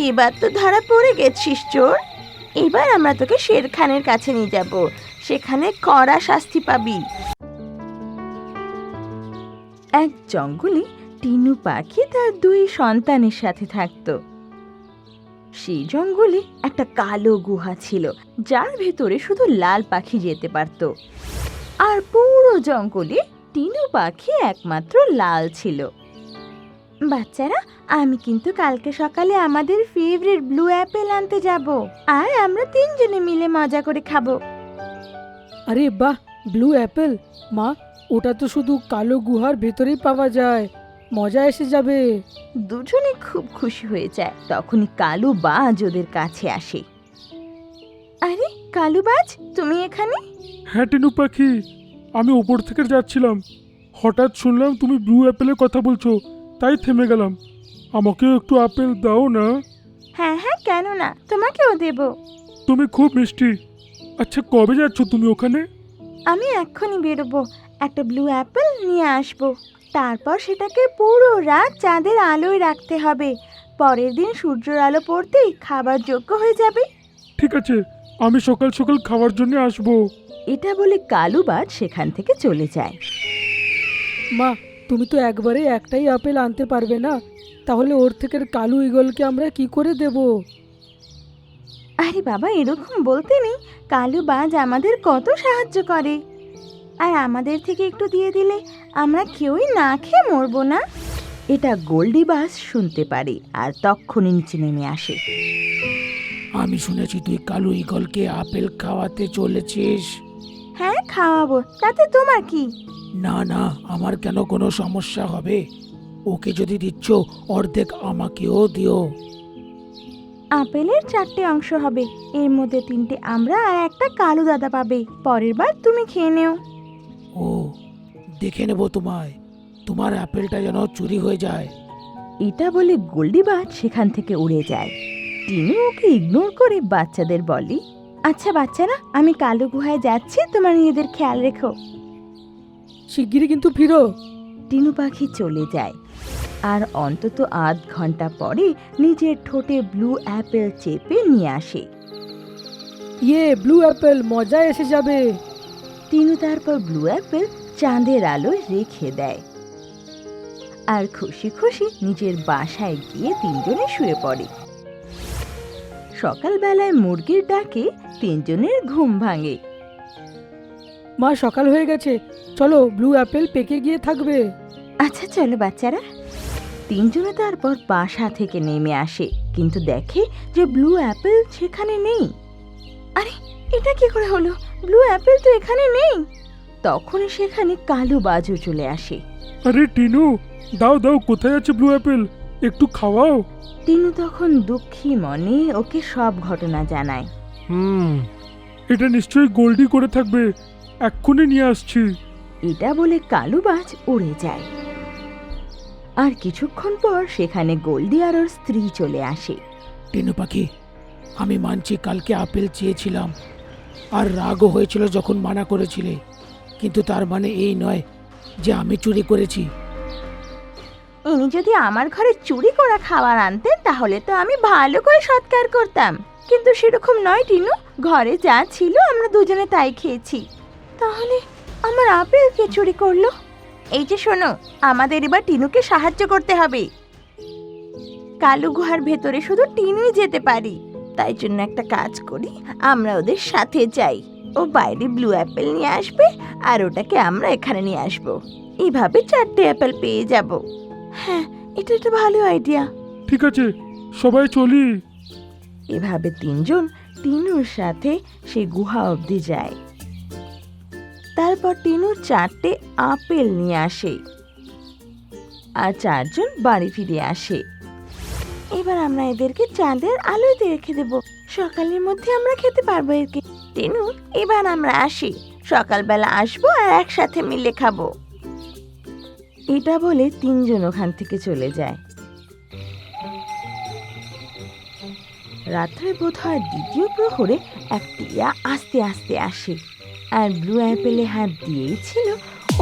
এবার তো ধরা পড়ে গেছিস চোর। এবার আমরা তোকে শের খানের কাছে নিয়ে যাব, সেখানে কড়া শাস্তি পাবি। এক জঙ্গলে টিনু পাখি তার 2 সন্তানের সাথে থাকতো। সেই জঙ্গলে একটা কালো গুহা ছিল, যার ভেতরে শুধু লাল পাখি যেতে পারত। আর পুরো জঙ্গলে টিনু পাখি একমাত্র লাল ছিল। বাচ্চারা, আমি কিন্তু কালকে সকালে আমাদের ফেভারিট ব্লু অ্যাপেল আনতে যাব, আর আমরা 3 জনে মিলে মজা করে খাবো। আরে বাহ, ব্লু অ্যাপেল! মা, ওটা তো শুধু কালো গুহার ভেতরেই পাওয়া যায়, মজা এসে যাবে। দুজনে খুব খুশি হয়ে যায়। তখনই কালু বাজ ওদের কাছে আসে। আরে কালু বাজ, তুমি এখানে? হ্যাঁ টিনু পাখি, আমি ওপর থেকে যাচ্ছিলাম, হঠাৎ শুনলাম তুমি ব্লু অ্যাপেলের কথা বলছো, তাই থেমে গেলাম। আমাকেও একটু আপেল দাও না। হ্যাঁ হ্যাঁ, কেন না, তোমাকেও দেব। তুমি খুব মিষ্টি। আচ্ছা, কবে যাচ্ছ তুমি ওখানে? আমি এক্ষুনি বেরোবো, একটা ব্লু অ্যাপেল নিয়ে আসবো। তারপর সেটাকে পুরো রাত চাঁদের আলোয় রাখতে হবে। পরের দিন সূর্যের আলো পড়তেই খাবার যোগ্য হয়ে যাবে। ঠিক আছে, আমি সকাল সকাল খাওয়ার জন্য আসবো। এটা বলে কালুবাজ সেখান থেকে চলে যায়। মা, তুমি তো একবারে একটাই আপেল আনতে পারবে না, তাহলে ওর থেকে কালু ঈগলকে আমরা কি করে দেব? আরে বাবা, এরকম বলতে নেই। কালুবাজ আমাদের কত সাহায্য করে, আর আমাদের থেকে একটু দিয়ে দিলে আমরা কেউই না খেয়ে মরবো না। এটা গোল্ডি বাজ শুনতে পারে আর তক্ষুনি নিচে নেমে আসে। আমি শুনেছি তুই কালু ঈগলকে আপেল খাওয়াতে চলেছিস। হ্যাঁ, খাওয়াবো, তাতে তোমার কি? না না, আমার কেন কোনো সমস্যা হবে? ওকে যদি দিচ্ছ, অর্ধেক আমাকেও দিও। আপেলের 4টে অংশ হবে, এর মধ্যে 3টে আমরা আর একটা কালু দাদা পাবে। পরের বার তুমি খেয়ে নেও। ও, দেখে নেব তোমায়, তোমার আপেলটা যেন চুরি হয়ে যায়। এটা বলে গোল্ডি বাজ সেখান থেকে উড়ে যায়। টিনু ওকে ইগনোর করে বাচ্চাদের বলে, আচ্ছা বাচ্চারা, আমি কালু গুহায় যাচ্ছি, তোমরা নিজেদের খেয়াল রেখো। শিগগিরই কিন্তু ফিরো। টিনু পাখি চলে যায়, আর অন্তত আধ ঘন্টা পরে নিজের ঠোঁটে ব্লু অ্যাপেল চেপে নিয়ে আসে। ব্লু অ্যাপেল, মজা এসে যাবে। টিনু তারপর ব্লু অ্যাপেল চাঁদের আলোয় রেখে দেয়, আর খুশি খুশি নিজের বাসায় গিয়ে 3 জনে শুয়ে পড়ে। সকালবেলায় মুরগির ডাকে 3 জনের ঘুম ভাঙে। মা, সকাল হয়ে গেছে, চলো, ব্লু অ্যাপেল পেকে গিয়ে থাকবে। আচ্ছা চলো বাচ্চারা। 3 জনে তারপর বাসা থেকে নেমে আসে, কিন্তু দেখে যে ব্লু অ্যাপেল সেখানে নেই। আরে, এটা কি করে হলো? ব্লু অ্যাপেল তো এখানে নেই। তখনই সেখানে কালু বাজু চলে আসে। আরে টিনু, দাও দাও, কোথায় আছে ব্লু অ্যাপেল? একটু খাওয়াও। টিনু তখন দুঃখী মনে ওকে সব ঘটনা জানায়। এটা নিশ্চয়ই গোল্ডি করে থাকবে, এক্ষুনি নিয়ে আসছি। এটা বলে কালুবাজ উড়ে যায়। আর কিছুক্ষণ পর সেখানে গোল্ডি আর ওর স্ত্রী চলে আসে। টিনু পাখি, আমি মানছি কালকে আপেল চেয়েছিলাম, আর রাগও হয়েছিল যখন মানা করেছিলে, কিন্তু তার মানে এই নয় যে আমি চুরি করেছি। ইনি যদি আমার ঘরে চুরি করা খাবার আনতেন তাহলে তো আমি ভালো করে সৎকার করতাম, কিন্তু সেরকম নয় টিনু। ঘরে যা ছিল আমরা দুজনে তাই খেয়েছি। তাহলে আমার আপেল কে চুরি করলো? এই যে শোনো, আমাদের এবার টিনুকে সাহায্য করতে হবে। কালু গুহার ভেতরে শুধু টিনুই যেতে পারি, তাই জন্য একটা কাজ করি, আমরা ওদের সাথে যাই। ও বাইরে ব্লু অ্যাপেল নিয়ে আসবে, আর ওটাকে আমরা এখানে নিয়ে আসবো। এইভাবে 4টে অ্যাপেল পেয়ে যাব। হ্যাঁ, এটা একটা ভালো আইডিয়া। ঠিক আছে, সবাই চলি। এভাবে 3 জন টিনুর সাথে সেই গুহা অবধি যায়। তারপর টিনু 4টে আপেল নিয়ে আসে, আর 4 জন বাড়ি ফিরে আসে। এবার আমরা এদেরকে চাঁদের আলোতে রেখে দেব, সকালের মধ্যে আমরা খেতে পারবো একে। টিনু, এবার আমরা আসি, সকালবেলা আসবো আর একসাথে মিলে খাবো। এটা বলে 3 জন ওখান থেকে চলে যায়। রাত্রে বোধহয় 2য় প্রহরে এক টিয়া আস্তে আস্তে আসে, আর ব্লু অ্যাপেলে হাত দিয়েছিল।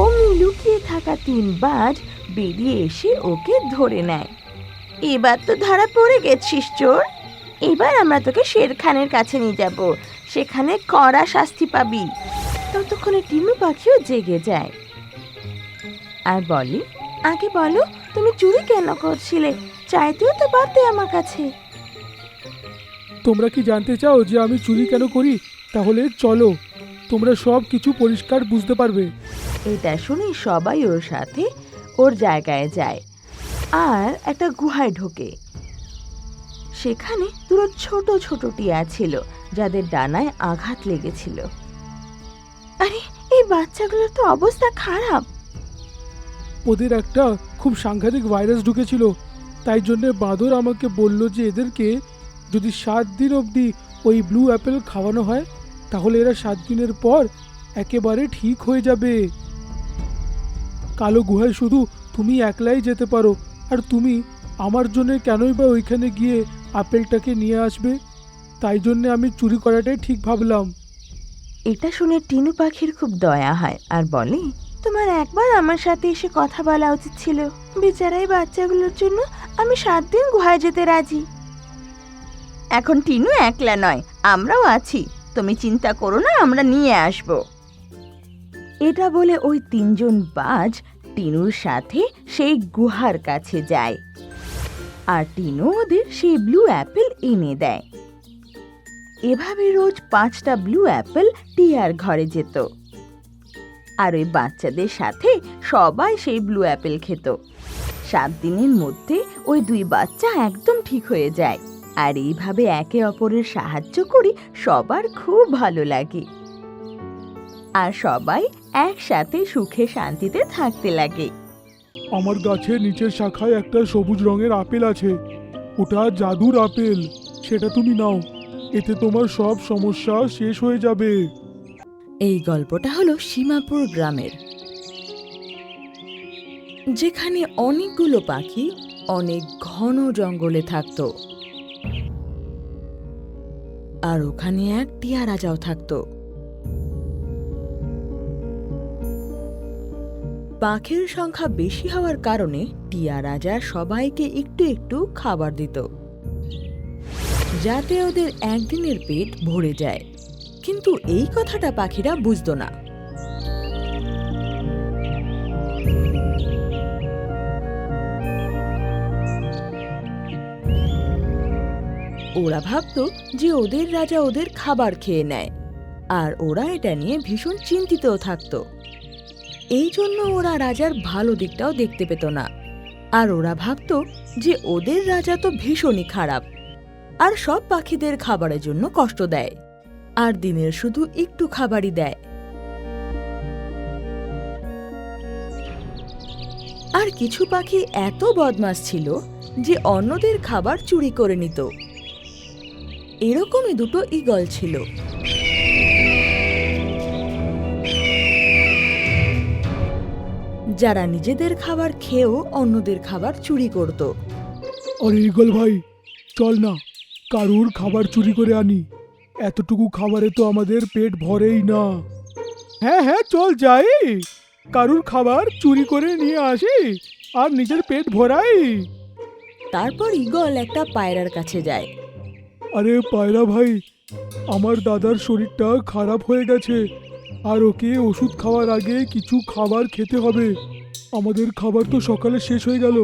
অমনি লুকিয়ে থাকা 3 বাজ বেরিয়ে এসে ওকে ধরে নেয়। এবার তো ধরা পড়ে গেছিস চোর। এবার আমরা তোকে শেরখানের কাছে নিয়ে যাব, সেখানে কড়া শাস্তি পাবি। ততক্ষণে টিনু পাখিও জেগে যায় আর বলে, আগে বলো তুমি চুরি কেন করছিলে? চাইতেও তো পারতে আমার কাছে। তোমরা কি জানতে চাও যে আমি চুরি কেন করি? তাহলে চলো, তোমরা সব কিছু পরিষ্কার বুঝতে পারবে। এটা শুনে সবাই ওর সাথে ওর জায়গায় যায় আর একটা গুহায় ঢোকে। সেখানে দুটো ছোট ছোট টিয়া ছিল যাদের ডানায় আঘাত লেগেছিল। আরে এই বাচ্চাগুলোর তো অবস্থা খারাপ। ওদের একটা খুব সাংঘাতিক ভাইরাস ঢুকেছিল, তাই জন্য বাঁদর আমাকে বলল যে এদেরকে যদি 7 দিন অবধি ওই ব্লু অ্যাপেল খাওয়ানো হয় তাহলে এরা 7 দিনের পর একেবারে ঠিক হয়ে যাবে। কালো গুহায় শুধু তুমি একলাই যেতে পারো, আর তুমি আমার জন্য কেনই বা ওইখানে গিয়ে আপেলটাকে নিয়ে আসবে? তাই জন্য আমি চুরি করাটাই ঠিক ভাবলাম। এটা শুনে টিনু পাখির খুব দয়া হয় আর বলে, তোমার একবার আমার সাথে এসে কথা বলা উচিত ছিল। বেচারাই বাচ্চাগুলোর জন্য আমি 7 দিন গুহায় যেতে রাজি। এখন টিনু একলা নয়, আমরাও আছি, তুমি চিন্তা করো না, আমরা নিয়ে আসব। এটা বলে ওই 3 জন বাজ টিনুর সাথে সেই গুহার কাছে যায় আর টিনু ওদের সেই ব্লু অ্যাপেল এনে দেয়। এভাবে রোজ 5টা ব্লু অ্যাপেল টিয়ার ঘরে যেত আর ওই বাচ্চাদের সাথে সবাই সেই ব্লু অ্যাপেল খেত। 7 দিনের মধ্যে ওই 2 বাচ্চা একদম ঠিক হয়ে যায় আর এইভাবে একে অপরের সাহায্য করে সবার খুব ভালো লাগে আর সবাই একসাথে সুখে শান্তিতে থাকতে লাগে। আমার গাছের নিচের শাখায় একটা সবুজ রঙের আপেল আছে, ওটা জাদুর আপেল, সেটা তুমি নাও, এতে তোমার সব সমস্যা শেষ হয়ে যাবে। এই গল্পটা হলো সীমাপুর গ্রামের, যেখানে অনেকগুলো পাখি অনেক ঘন জঙ্গলে থাকতো আর ওখানে এক টিয়া রাজাও থাকতো। পাখির সংখ্যা বেশি হওয়ার কারণে টিয়া রাজা সবাইকে একটু একটু খাবার দিত যাতে ওদের একদিনের পেট ভরে যায়। কিন্তু এই কথাটা পাখিরা বুঝতো না। ওরা ভাবতো যে ওদের রাজা ওদের খাবার খেয়ে নেয় আর ওরা এটা নিয়ে ভীষণ চিন্তিতও থাকতো। এই জন্য ওরা রাজার ভালো দিকটাও দেখতে পেত না আর ওরা ভাবতো যে ওদের রাজা তো ভীষণই খারাপ আর সব পাখিদের খাবারের জন্য কষ্ট দেয় আর দিনের শুধু একটু খাবারই দেয়। আর কিছু পাখি এত বদমাশ ছিল যে অন্যদের খাবার চুরি করে নিত। এরকমই 2 ঈগল ছিল। যারা নিজেদের খাবার খেয়েও অন্যদের খাবার চুরি করত। আরে ঈগল ভাই, চল না কারুর খাবার চুরি করে আনি, এতটুকু খাবারে তো আমাদের পেট ভরেই না। হ্যাঁ হ্যাঁ চল যাই, কারুর খাবার চুরি করে নিয়ে আসি আর নিজের পেট ভরাই। তারপর ঈগল একটা পায়রার কাছে যায়। আরে পায়রা ভাই, আমার দাদার শরীরটা খারাপ হয়ে গেছে আর ওকে ওষুধ খাওয়ার আগে কিছু খাবার খেতে হবে। আমাদের খাবার তো সকালে শেষ হয়ে গেল,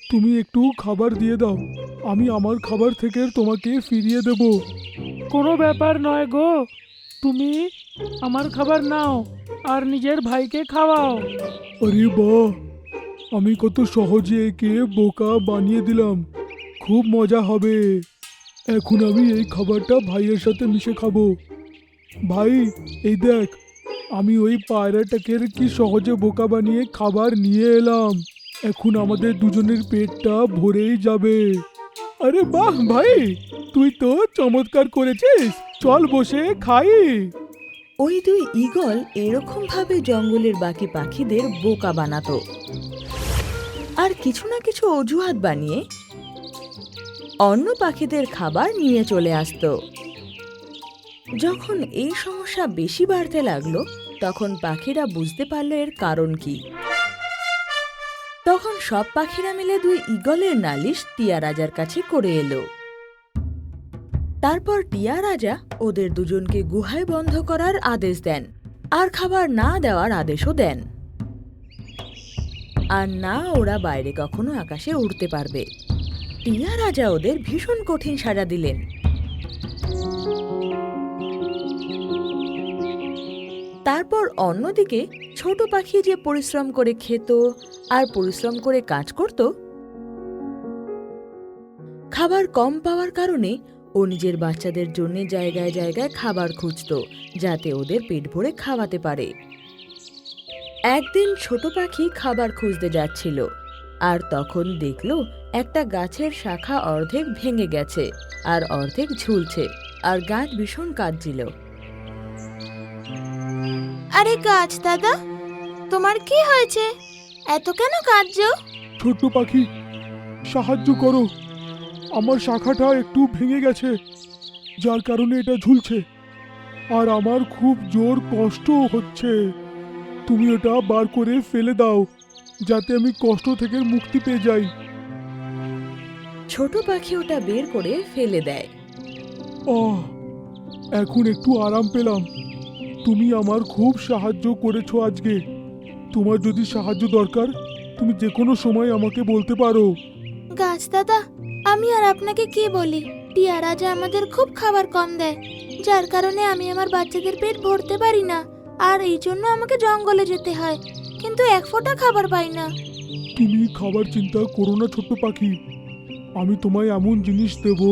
তুমি একটু খাবার দিয়ে দাও, আমি আমার খাবার থেকে তোমাকে ফিরিয়ে দেব। কোনো ব্যাপার নয় গো, তুমি আমার খাবার নাও আর নিজের ভাইকে খাওয়াও। আরে বাহ, আমি কত সহজে একে বোকা বানিয়ে দিলাম, খুব মজা হবে। এখন আমি এই খাবারটা ভাইয়ের সাথে মিশে খাবো। ভাই এই দেখ, আমি ওই পায়রাটাকে কি সহজে বোকা বানিয়ে খাবার নিয়ে এলাম, এখন আমাদের দুজনের পেটটা ভরেই যাবে। আরে বাহ ভাই, তুই তো চমৎকার করেছিস, চল বসে খাই। ওই 2 ঈগল এরকম ভাবে জঙ্গলের বাকি পাখিদের বোকা বানাতো আর কিছু না কিছু অজুহাত বানিয়ে অন্য পাখিদের খাবার নিয়ে চলে আসতো। যখন এই সমস্যা বেশি বাড়তে লাগলো তখন পাখিরা বুঝতে পারলো এর কারণ কি। তখন তখন সব পাখিরা মিলে দুই ঈগলের নালিশ টিয়া রাজার কাছে করে এলো। তারপর টিয়া রাজা ওদের দুজনকে গুহায় বন্ধ করার আদেশ দেন আর খাবার না দেওয়ার আদেশও দেন, আর না ওরা বাইরে কখনো আকাশে উড়তে পারবে। টিয়া রাজা ওদের ভীষণ কঠিন সাজা দিলেন। তারপর অন্যদিকে ছোট পাখি যে পরিশ্রম করে খেত আর পরিশ্রম করে কাজ করত, খাবার কম পাওয়ার কারণে ও নিজের বাচ্চাদের জন্য জায়গায় জায়গায় খাবার খুঁজত, যাতে ওদের পেট ভরে খাওয়াতে পারে। একদিন ছোট পাখি খাবার খুঁজতে যাচ্ছিল, আর তখন দেখল একটা গাছের শাখা অর্ধেক ভেঙে গেছে আর অর্ধেক ঝুলছে, আর গাছ ভীষণ কাঁদছিল। আরে গাছ দাদা, তোমার কি হয়েছে? এত কেন কাঁদছো? ছোট্ট পাখি, সাহায্য করো। আমার শাখাটা একটু ভেঙে গেছে, যার কারণে এটা ঝুলছে, আর আমার খুব জোর কষ্ট হচ্ছে। তুমি এটা বার করে ফেলে দাও, যাতে আমি কষ্ট থেকে মুক্তি পেয়ে যাই। ছোট পাখি ওটা বের করে ফেলে দেয়। এখন একটু আরাম পেলাম। তুমি আমার খুব সাহায্য করেছো আজকে। তোমার যদি সাহায্য দরকার, তুমি যে কোনো সময় আমাকে বলতে পারো। গাছ দাদা, আমি আর আপনাকে কি বলি, টিয়া রাজা আমাদের খুব খাবার কম দেয়, যার কারণে আমি আমার বাচ্চাদের পেট ভরতে পারি না, আর এই জন্য আমাকে জঙ্গলে যেতে হয়, কিন্তু এক ফোঁটা খাবার পাই না। তুমি খাবার চিন্তা করো না ছোট্ট পাখি। আমি তোমায় এমন জিনিস দেব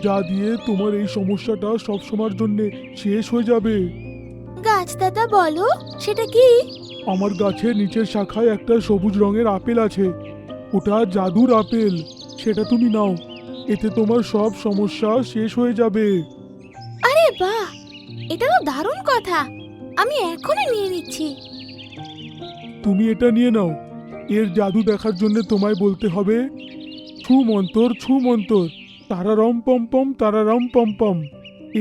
যা দিয়ে তোমার এই সমস্যাটা সবসময়ের জন্য শেষ হয়ে যাবে। গাছ দাদা বলো, সেটা কি? আমার গাছের নিচের শাখায় একটা সবুজ রঙের আপেল আছে। ওটা জাদুর আপেল। সেটা তুমি নাও, এতে তোমার সব সমস্যা শেষ হয়ে যাবে। আরে বাহ, এটা তো দারুণ কথা, আমি এখনই নিয়ে নিচ্ছি। তুমি এটা নিয়ে নাও। এর জাদু দেখার জন্য তোমায় বলতে হবে, ছু মন্তর ছু মন্তর, তারারম পম পম তারারম পম পম।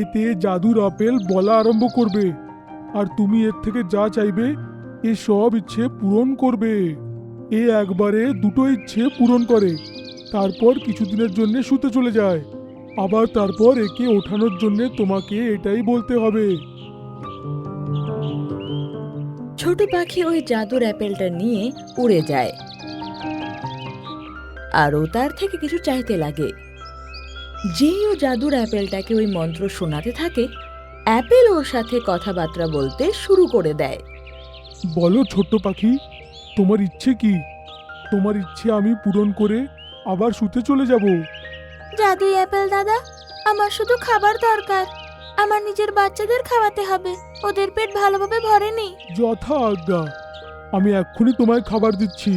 এতে জাদুর আপেল বলা আরম্ভ করবে, আর তুমি এর থেকে যা চাইবে এ সব ইচ্ছে পূরণ করবে। এ একবারে দুটো ইচ্ছে পূরণ করে, তারপর কিছুদিনের জন্য শুতে চলে যায়। আবার তারপর একে ওঠানোর জন্য তোমাকে এটাই বলতে হবে। ছোট পাখি ওই জাদুর অ্যাপেলটা নিয়ে উড়ে যায়, আর ও তার থেকে কিছু চাইতে লাগে। যেই ও জাদুর অ্যাপেলটাকে ওই মন্ত্র শোনাতে থাকে, অ্যাপেল ওর সাথে কথাবার্তা বলতে শুরু করে দেয়। বলো ছোট্ট পাখি, তোমার ইচ্ছে কি? তোমার ইচ্ছে আমি পূরণ করে আবার শুতে চলে যাব। জাদুই অ্যাপেল দাদা, আমার শুধু খাবার দরকার, আমার নিজের বাচ্চাদের খাওয়াতে হবে, ওদের পেট ভালোভাবে ভরেনি। যথা আজ্ঞা, আমি এক্ষুনি তোমায় খাবার দিচ্ছি।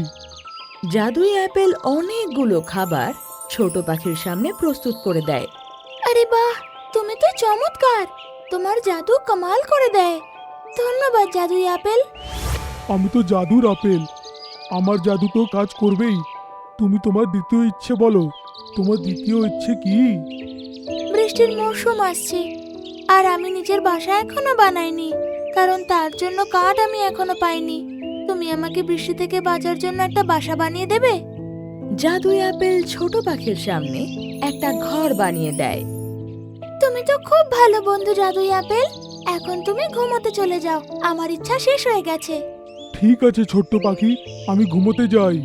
জাদুই অ্যাপেল অনেকগুলো খাবার ছোট পাখির সামনে প্রস্তুত করে দেয়। আরে বাহ, তুমি তো চমৎকার, তোমার জাদু কামাল করে দেয়। ধন্যবাদ জাদুই আপেল। আমি তো জাদুর আপেল, আমার জাদু তো কাজ করবেই। তুমি তোমার দ্বিতীয় ইচ্ছে বলো। তোমার দ্বিতীয় ইচ্ছে কি? বৃষ্টির মৌসুম আসছে, আর আমি নিজের বাসা এখনো বানাইনি, কারণ তার জন্য কাঠ আমি এখনো পাইনি। তুমি আমাকে বৃষ্টি থেকে বাঁচার জন্য একটা বাসা বানিয়ে দেবে? জাদুই অ্যাপেল ছোট পাখির সামনে একটা ঘর বানিয়ে দেয়। তুমি তো খুব ভালো বন্ধু জাদুই আপেল, এখন তুমি ঘুমোতে চলে যাও, আমার ইচ্ছা শেষ হয়ে গেছে। ঠিক আছে ছোট্ট পাখি, আমি ঘুমোতে যাই।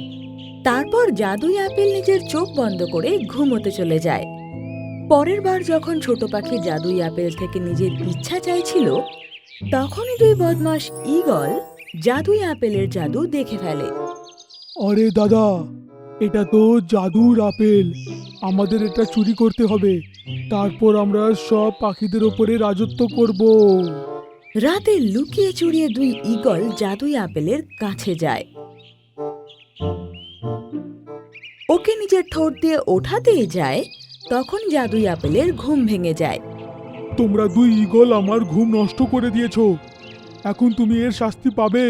তারপর জাদুই আপেল নিজের চোখ বন্ধ করে ঘুমোতে চলে যায়। পরের বার যখন ছোট পাখি জাদুই আপেল থেকে নিজের ইচ্ছা চাইছিল, তখনই দুই বদমাশ ঈগল জাদুই আপেলের জাদু দেখে ফেলে। আরে দাদা, এটা তো জাদুর আপেল। আমাদের এটা চুরি করতে হবে, তারপর আমরা সব পাখিদের ওপরে রাজত্ব করব। রাতে লুকিয়ে চুরিয়ে দুই ঈগল জাদুই আপেলের কাছে যায়। ওকে নিজের ঠোঁট দিয়ে ওঠাতেই যায়, তখন জাদুই আপেলের ঘুম ভেঙে যায়। তোমরা দুই ঈগল আমার ঘুম নষ্ট করে দিয়েছো, এখন তুমি এর শাস্তি পাবে।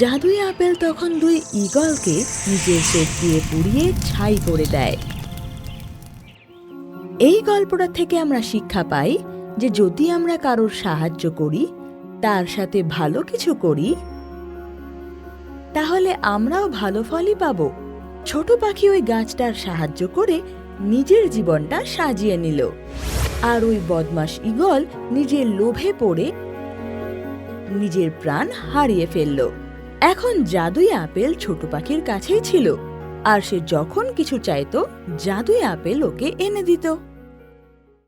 জাদুই আপেল তখন দুই ঈগলকে নিজের চোখ দিয়ে পুড়িয়ে ছাই করে দেয়। এই গল্পটা থেকে আমরা শিক্ষা পাই যে যদি আমরা কারোর সাহায্য করি, তার সাথে ভালো কিছু করি, তাহলে আমরাও ভালো ফলই পাবো। ছোট পাখি ওই গাছটার সাহায্য করে নিজের জীবনটা সাজিয়ে নিল। আর ওই বদমাশ ঈগল নিজের লোভে পড়ে নিজের প্রাণ হারিয়ে ফেলল। এখন জাদুই আপেল ছোট পাখির কাছেই ছিল, আর সে যখন কিছু চাইতো জাদুই আপেল ওকে এনে দিত।